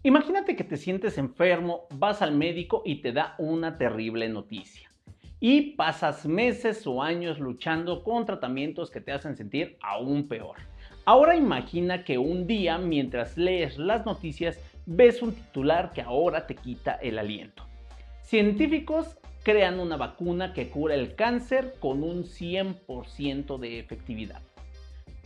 Imagínate que te sientes enfermo, vas al médico y te da una terrible noticia. Y pasas meses o años luchando con tratamientos que te hacen sentir aún peor. Ahora imagina que un día, mientras lees las noticias, ves un titular que ahora te quita el aliento. Científicos crean una vacuna que cura el cáncer con un 100% de efectividad.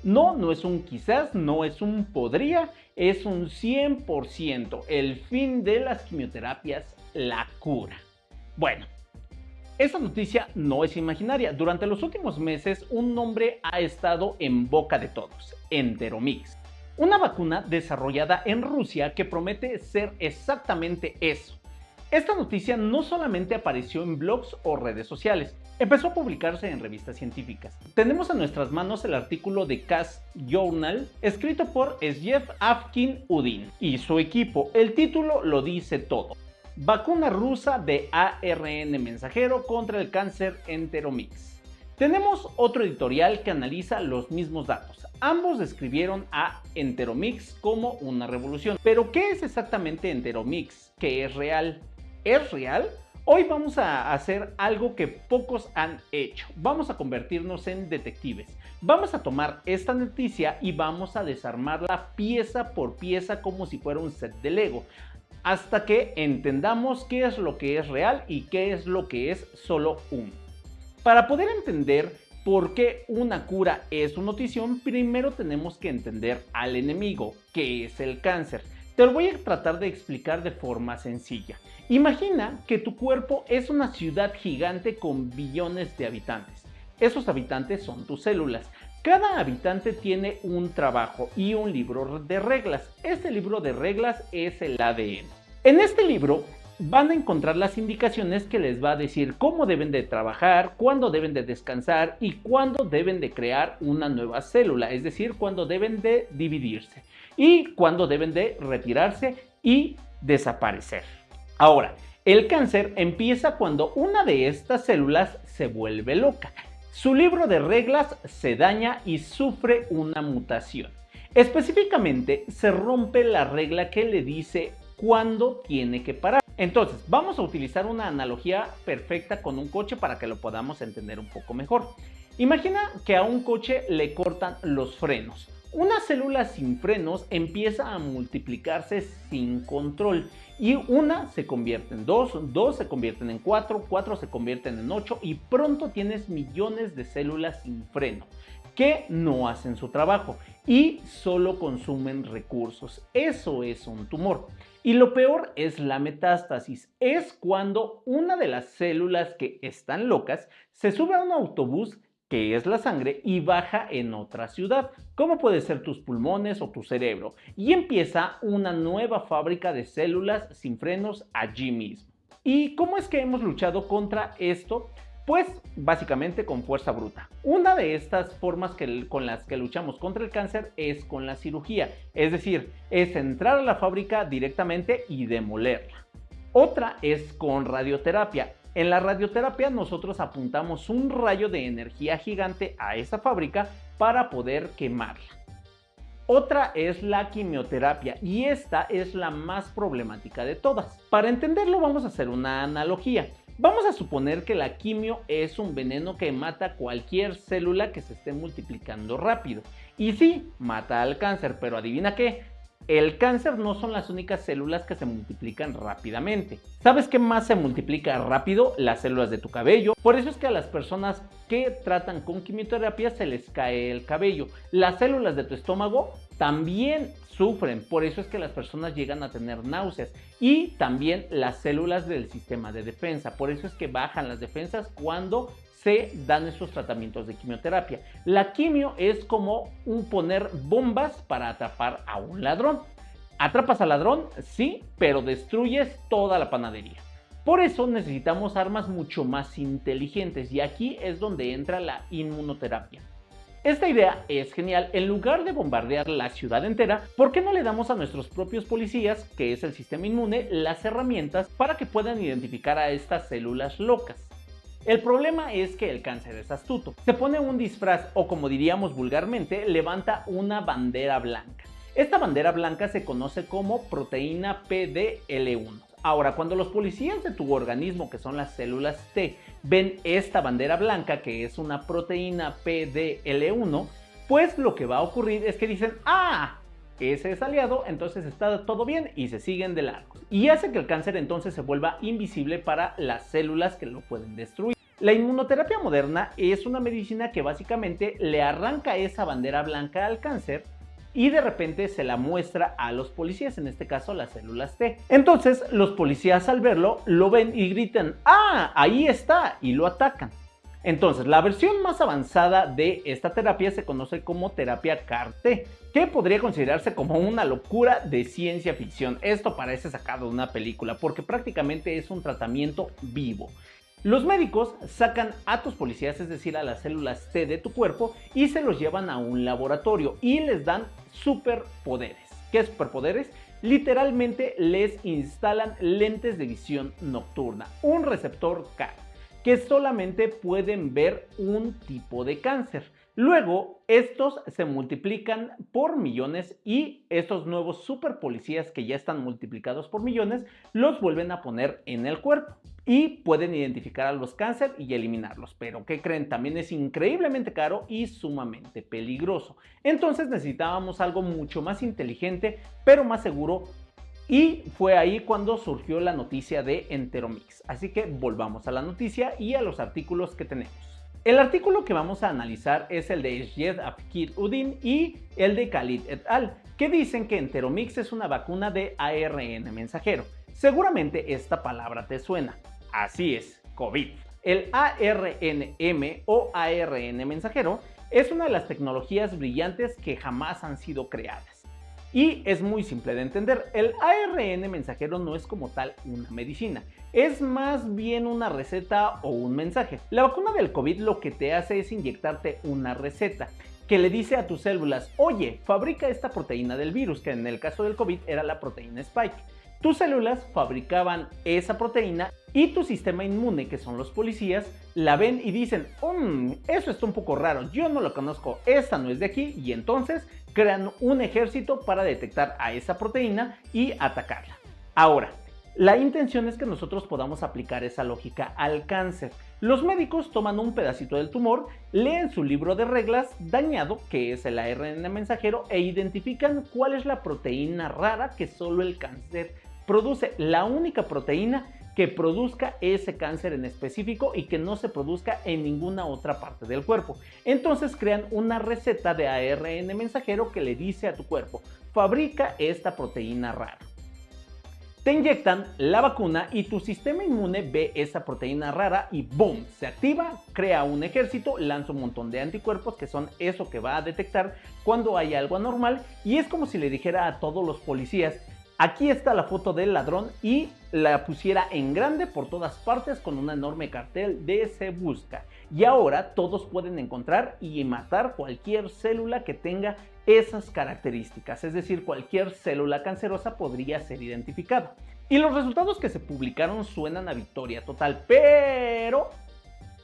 No, no es un quizás, no es un podría, es un 100%. El fin de las quimioterapias, la cura. Bueno, esta noticia no es imaginaria. Durante los últimos meses, un nombre ha estado en boca de todos: Enteromix. Una vacuna desarrollada en Rusia que promete ser exactamente eso. Esta noticia no solamente apareció en blogs o redes sociales, empezó a publicarse en revistas científicas. Tenemos en nuestras manos el artículo de Cast Journal, escrito por Sjef Afkin Udin y su equipo. El título lo dice todo: vacuna rusa de ARN mensajero contra el cáncer Enteromix. Tenemos otro editorial que analiza los mismos datos. Ambos describieron a Enteromix como una revolución. Pero ¿qué es exactamente Enteromix? ¿Qué es real? ¿Es real? Hoy vamos a hacer algo que pocos han hecho. Vamos a convertirnos en detectives. Vamos a tomar esta noticia y vamos a desarmarla pieza por pieza como si fuera un set de Lego, hasta que entendamos qué es lo que es real y qué es lo que es solo humo. Para poder entender por qué una cura es una notición, primero tenemos que entender al enemigo, que es el cáncer. Te lo voy a tratar de explicar de forma sencilla. Imagina que tu cuerpo es una ciudad gigante con billones de habitantes. Esos habitantes son tus células. Cada habitante tiene un trabajo y un libro de reglas. Este libro de reglas es el ADN. En este libro van a encontrar las indicaciones que les va a decir cómo deben de trabajar, cuándo deben de descansar y cuándo deben de crear una nueva célula, es decir, cuándo deben de dividirse y cuándo deben de retirarse y desaparecer. Ahora, el cáncer empieza cuando una de estas células se vuelve loca. Su libro de reglas se daña y sufre una mutación. Específicamente, se rompe la regla que le dice cuándo tiene que parar. Entonces, vamos a utilizar una analogía perfecta con un coche para que lo podamos entender un poco mejor. Imagina que a un coche le cortan los frenos. Una célula sin frenos empieza a multiplicarse sin control y una se convierte en dos se convierten en cuatro se convierten en 8 y pronto tienes millones de células sin freno que no hacen su trabajo y solo consumen recursos. Eso es un tumor. Y lo peor es la metástasis. Es cuando una de las células que están locas se sube a un autobús, que es la sangre, y baja en otra ciudad, como puede ser tus pulmones o tu cerebro, y empieza una nueva fábrica de células sin frenos allí mismo. ¿Y cómo es que hemos luchado contra esto? Pues básicamente con fuerza bruta. Una de estas formas con las que luchamos contra el cáncer es con la cirugía, es decir, es entrar a la fábrica directamente y demolerla. Otra es con radioterapia. En la radioterapia nosotros apuntamos un rayo de energía gigante a esa fábrica para poder quemarla. Otra es la quimioterapia y esta es la más problemática de todas. Para entenderlo vamos a hacer una analogía. Vamos a suponer que la quimio es un veneno que mata cualquier célula que se esté multiplicando rápido. Y sí, mata al cáncer, pero adivina qué. El cáncer no son las únicas células que se multiplican rápidamente. ¿Sabes qué más se multiplica rápido? Las células de tu cabello. Por eso es que a las personas que tratan con quimioterapia se les cae el cabello. Las células de tu estómago también sufren. Por eso es que las personas llegan a tener náuseas. Y también las células del sistema de defensa. Por eso es que bajan las defensas cuando se dan estos tratamientos de quimioterapia. La quimio es como poner bombas para atrapar a un ladrón. ¿Atrapas al ladrón? Sí, pero destruyes toda la panadería. Por eso necesitamos armas mucho más inteligentes y aquí es donde entra la inmunoterapia. Esta idea es genial. En lugar de bombardear la ciudad entera, ¿por qué no le damos a nuestros propios policías, que es el sistema inmune, las herramientas para que puedan identificar a estas células locas? El problema es que el cáncer es astuto. Se pone un disfraz o, como diríamos vulgarmente, levanta una bandera blanca. Esta bandera blanca se conoce como proteína PDL1. Ahora, cuando los policías de tu organismo, que son las células T, ven esta bandera blanca, que es una proteína PDL1, pues lo que va a ocurrir es que dicen, ¡ah! Ese es aliado, entonces está todo bien y se siguen de largo. Y hace que el cáncer entonces se vuelva invisible para las células que lo pueden destruir. La inmunoterapia moderna es una medicina que básicamente le arranca esa bandera blanca al cáncer y de repente se la muestra a los policías, en este caso las células T. Entonces los policías al verlo lo ven y gritan, ¡ah! Ahí está, y lo atacan. Entonces, la versión más avanzada de esta terapia se conoce como terapia CAR-T, que podría considerarse como una locura de ciencia ficción. Esto parece sacado de una película, porque prácticamente es un tratamiento vivo. Los médicos sacan a tus policías, es decir, a las células T de tu cuerpo, y se los llevan a un laboratorio y les dan superpoderes. ¿Qué superpoderes? Literalmente les instalan lentes de visión nocturna, un receptor CAR, que solamente pueden ver un tipo de cáncer. Luego, estos se multiplican por millones y estos nuevos super policías que ya están multiplicados por millones los vuelven a poner en el cuerpo y pueden identificar a los cáncer y eliminarlos. Pero ¿qué creen? También es increíblemente caro y sumamente peligroso. Entonces necesitábamos algo mucho más inteligente, pero más seguro. Y fue ahí cuando surgió la noticia de Enteromix. Así que volvamos a la noticia y a los artículos que tenemos. El artículo que vamos a analizar es el de Syed Afkir Uddin y el de Khalid et al, que dicen que Enteromix es una vacuna de ARN mensajero. Seguramente esta palabra te suena. Así es, COVID. El ARNM o ARN mensajero es una de las tecnologías brillantes que jamás han sido creadas. Y es muy simple de entender, el ARN mensajero no es como tal una medicina, es más bien una receta o un mensaje. La vacuna del COVID lo que te hace es inyectarte una receta que le dice a tus células, oye, fabrica esta proteína del virus, que en el caso del COVID era la proteína Spike. Tus células fabricaban esa proteína y tu sistema inmune, que son los policías, la ven y dicen, eso está un poco raro, yo no lo conozco, esta no es de aquí, y entonces crean un ejército para detectar a esa proteína y atacarla. Ahora, la intención es que nosotros podamos aplicar esa lógica al cáncer. Los médicos toman un pedacito del tumor, leen su libro de reglas dañado, que es el ARN mensajero, e identifican cuál es la proteína rara que solo el cáncer produce, la única proteína que produzca ese cáncer en específico y que no se produzca en ninguna otra parte del cuerpo. Entonces crean una receta de ARN mensajero que le dice a tu cuerpo, fabrica esta proteína rara. Te inyectan la vacuna y tu sistema inmune ve esa proteína rara y ¡boom! Se activa, crea un ejército, lanza un montón de anticuerpos que son eso que va a detectar cuando hay algo anormal, y es como si le dijera a todos los policías, aquí está la foto del ladrón, y la pusiera en grande por todas partes con un enorme cartel de se busca. Y ahora todos pueden encontrar y matar cualquier célula que tenga esas características, es decir, cualquier célula cancerosa podría ser identificada. Y los resultados que se publicaron suenan a victoria total, pero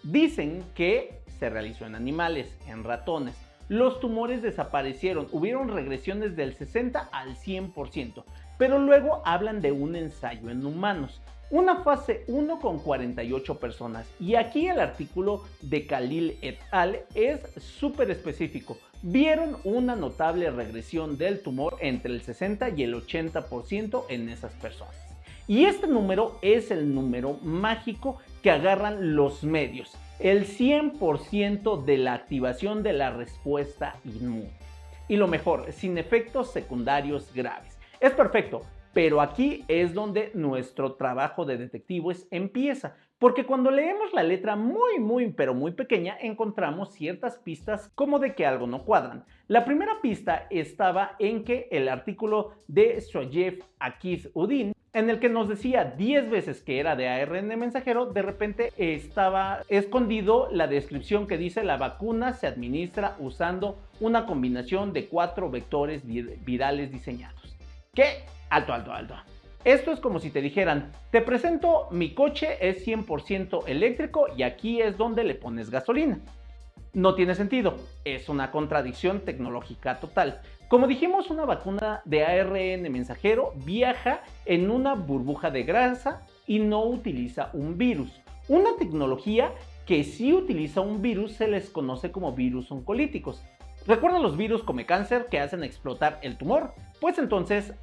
dicen que se realizó en animales, en ratones. Los tumores desaparecieron, hubieron regresiones del 60 al 100%, pero luego hablan de un ensayo en humanos, una fase 1 con 48 personas, y aquí el artículo de Khalil et al es súper específico. Vieron una notable regresión del tumor entre el 60 y el 80% en esas personas. Y este número es el número mágico que agarran los medios, el 100% de la activación de la respuesta inmune. Y lo mejor, sin efectos secundarios graves. Es perfecto, pero aquí es donde nuestro trabajo de detectives empieza, porque cuando leemos la letra muy pequeña encontramos ciertas pistas como de que algo no cuadran. La primera pista estaba en que el artículo de Syed Afkir Uddin, en el que nos decía 10 veces que era de ARN mensajero, de repente estaba escondido la descripción que dice la vacuna se administra usando una combinación de 4 vectores virales diseñados. ¿Qué? Alto. Esto es como si te dijeran, te presento mi coche, es 100% eléctrico y aquí es donde le pones gasolina. No tiene sentido, es una contradicción tecnológica total. Como dijimos, una vacuna de ARN mensajero viaja en una burbuja de grasa y no utiliza un virus. Una tecnología que sí utiliza un virus se les conoce como virus oncolíticos. ¿Recuerdan los virus come cáncer que hacen explotar el tumor? Pues entonces,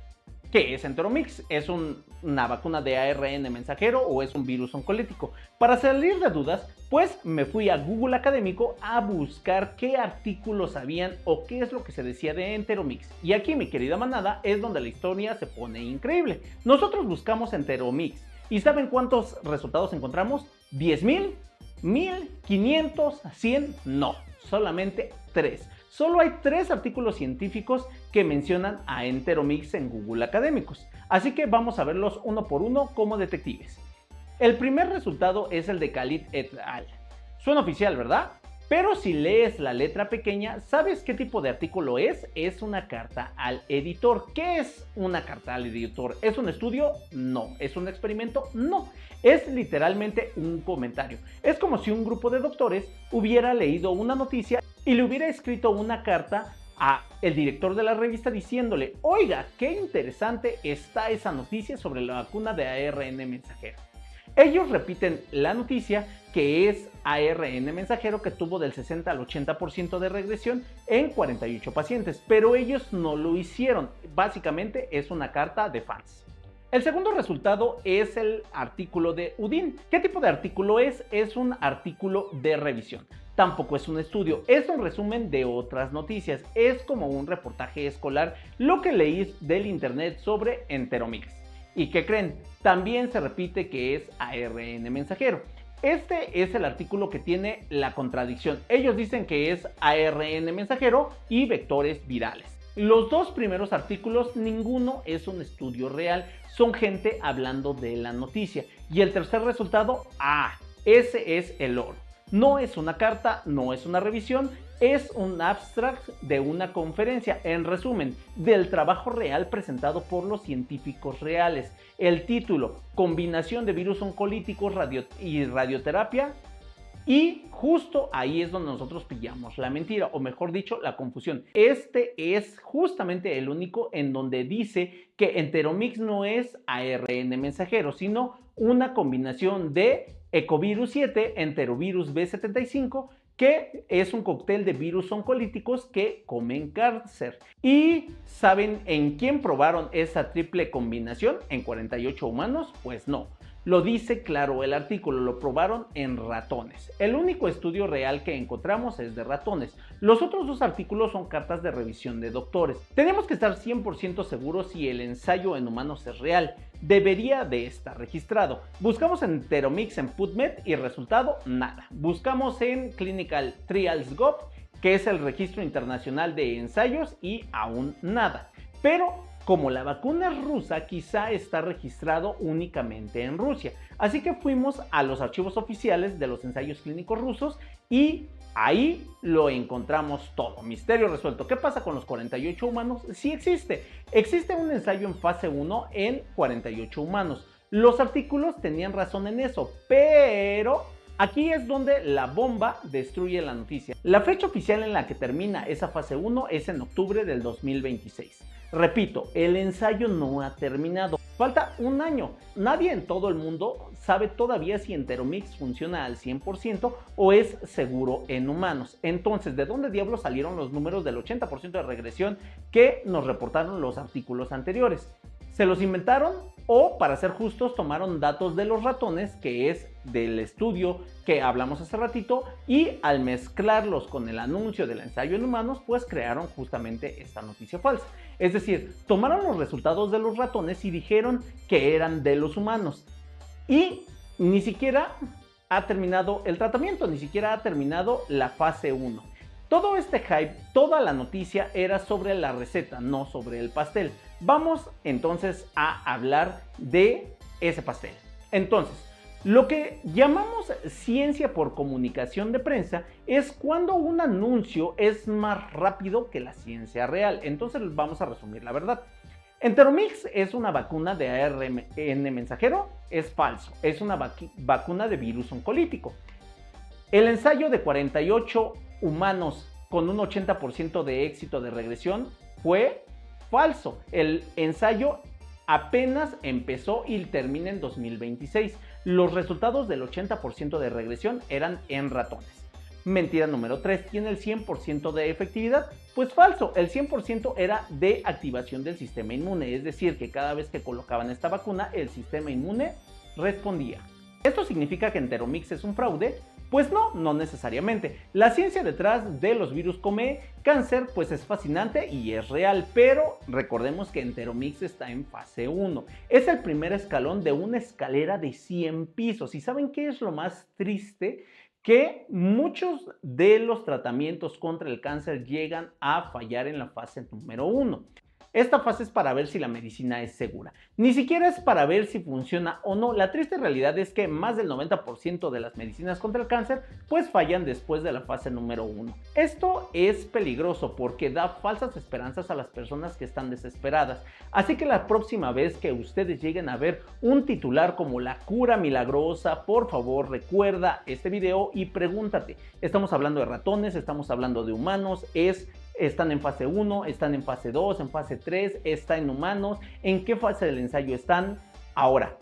¿qué es Enteromix? ¿Es una vacuna de ARN mensajero o es un virus oncolítico? Para salir de dudas, pues me fui a Google Académico a buscar qué artículos habían o qué es lo que se decía de Enteromix. Y aquí, mi querida manada, es donde la historia se pone increíble. Nosotros buscamos Enteromix y ¿saben cuántos resultados encontramos? ¿10,000? ¿1,000? ¿500? ¿100? No, solamente 3. Solo hay 3 artículos científicos que mencionan a Enteromix en Google Académicos, así que vamos a verlos uno por uno como detectives. El primer resultado es el de Khalid et al. Suena oficial, ¿verdad? Pero si lees la letra pequeña, ¿sabes qué tipo de artículo es? Es una carta al editor. ¿Qué es una carta al editor? ¿Es un estudio? No. ¿Es un experimento? No. Es literalmente un comentario. Es como si un grupo de doctores hubiera leído una noticia y le hubiera escrito una carta a el director de la revista diciéndole: oiga, qué interesante está esa noticia sobre la vacuna de ARN mensajero. Ellos repiten la noticia, que es ARN mensajero, que tuvo del 60 al 80% de regresión en 48 pacientes, pero ellos no lo hicieron. Básicamente es una carta de fans. El segundo resultado es el artículo de Udin. ¿Qué tipo de artículo es? Es un artículo de revisión. Tampoco es un estudio, es un resumen de otras noticias. Es como un reportaje escolar lo que leí del internet sobre Enteromix. ¿Y qué creen? También se repite que es ARN mensajero. Este es el artículo que tiene la contradicción. Ellos dicen que es ARN mensajero y vectores virales. Los dos primeros artículos, ninguno es un estudio real, son gente hablando de la noticia. Y el tercer resultado, ese es el oro. No es una carta, no es una revisión, es un abstract de una conferencia, en resumen, del trabajo real presentado por los científicos reales. El título: combinación de virus oncolíticos y radioterapia. Y justo ahí es donde nosotros pillamos la mentira, o mejor dicho, la confusión. Este es justamente el único en donde dice que Enteromix no es ARN mensajero, sino una combinación de Ecovirus 7, Enterovirus B75, que es un cóctel de virus oncolíticos que comen cáncer. ¿Y saben en quién probaron esa triple combinación? ¿En 48 humanos? Pues no. Lo dice claro el artículo, lo probaron en ratones. El único estudio real que encontramos es de ratones. Los otros dos artículos son cartas de revisión de doctores. Tenemos que estar 100% seguros si el ensayo en humanos es real. Debería de estar registrado. Buscamos en Enteromix en PubMed y resultado, nada. Buscamos en Clinical Trials Gov, que es el registro internacional de ensayos, y aún nada. Pero como la vacuna es rusa, quizá está registrado únicamente en Rusia. Así que fuimos a los archivos oficiales de los ensayos clínicos rusos y ahí lo encontramos todo. Misterio resuelto. ¿Qué pasa con los 48 humanos? Sí existe. Existe un ensayo en fase 1 en 48 humanos. Los artículos tenían razón en eso, pero aquí es donde la bomba destruye la noticia. La fecha oficial en la que termina esa fase 1 es en octubre del 2026. Repito, el ensayo no ha terminado. Falta un año. Nadie en todo el mundo sabe todavía si Enteromix funciona al 100% o es seguro en humanos. Entonces, ¿de dónde diablos salieron los números del 80% de regresión que nos reportaron los artículos anteriores? ¿Se los inventaron? O, para ser justos, tomaron datos de los ratones, que es del estudio que hablamos hace ratito, y al mezclarlos con el anuncio del ensayo en humanos, pues crearon justamente esta noticia falsa. Es decir, tomaron los resultados de los ratones y dijeron que eran de los humanos. Y ni siquiera ha terminado el tratamiento, ni siquiera ha terminado la fase 1. Todo este hype, toda la noticia era sobre la receta, no sobre el pastel. Vamos entonces a hablar de ese pastel. Entonces, lo que llamamos ciencia por comunicación de prensa es cuando un anuncio es más rápido que la ciencia real. Entonces vamos a resumir la verdad. Enteromix es una vacuna de ARN mensajero, es falso. Es una vacuna de virus oncolítico. El ensayo de 48 humanos con un 80% de éxito de regresión, fue falso. El ensayo apenas empezó y termina en 2026. Los resultados del 80% de regresión eran en ratones. Mentira número 3, ¿tiene el 100% de efectividad? Pues falso, el 100% era de activación del sistema inmune, es decir, que cada vez que colocaban esta vacuna, el sistema inmune respondía. ¿Esto significa que Enteromix es un fraude? Pues no necesariamente. La ciencia detrás de los virus come cáncer pues es fascinante y es real, pero recordemos que Enteromix está en fase 1. Es el primer escalón de una escalera de 100 pisos. ¿Y saben qué es lo más triste? Que muchos de los tratamientos contra el cáncer llegan a fallar en la fase número 1. Esta fase es para ver si la medicina es segura. Ni siquiera es para ver si funciona o no. La triste realidad es que más del 90% de las medicinas contra el cáncer pues fallan después de la fase número 1. Esto es peligroso porque da falsas esperanzas a las personas que están desesperadas. Así que la próxima vez que ustedes lleguen a ver un titular como la cura milagrosa, por favor recuerda este video y pregúntate, ¿estamos hablando de ratones? ¿Estamos hablando de humanos? ¿Están en fase 1? ¿Están en fase 2? ¿En fase 3? ¿Está en humanos? ¿En qué fase del ensayo están? Ahora,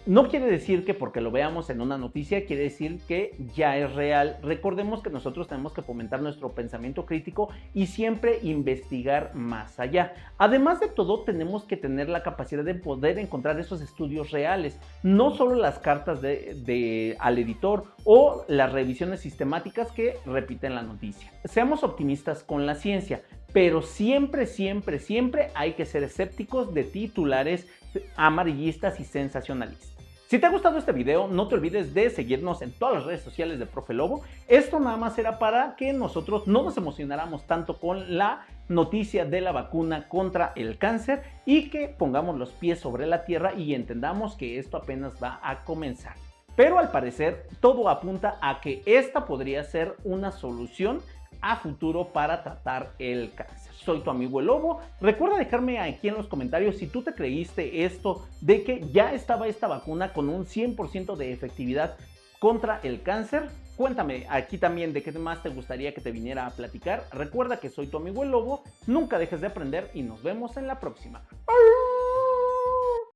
no quiere decir que porque lo veamos en una noticia, quiere decir que ya es real. Recordemos que nosotros tenemos que fomentar nuestro pensamiento crítico y siempre investigar más allá. Además de todo, tenemos que tener la capacidad de poder encontrar esos estudios reales, no solo las cartas al editor o las revisiones sistemáticas que repiten la noticia. Seamos optimistas con la ciencia, pero siempre hay que ser escépticos de titulares amarillistas y sensacionalistas. Si te ha gustado este video, no te olvides de seguirnos en todas las redes sociales de Profe Lobo. Esto nada más era para que nosotros no nos emocionáramos tanto con la noticia de la vacuna contra el cáncer y que pongamos los pies sobre la tierra y entendamos que esto apenas va a comenzar. Pero al parecer todo apunta a que esta podría ser una solución a futuro para tratar el cáncer. Soy tu amigo el Lobo. Recuerda dejarme aquí en los comentarios si tú te creíste esto de que ya estaba esta vacuna con un 100% de efectividad contra el cáncer. Cuéntame aquí también de qué más te gustaría que te viniera a platicar. Recuerda que soy tu amigo el Lobo. Nunca dejes de aprender y nos vemos en la próxima.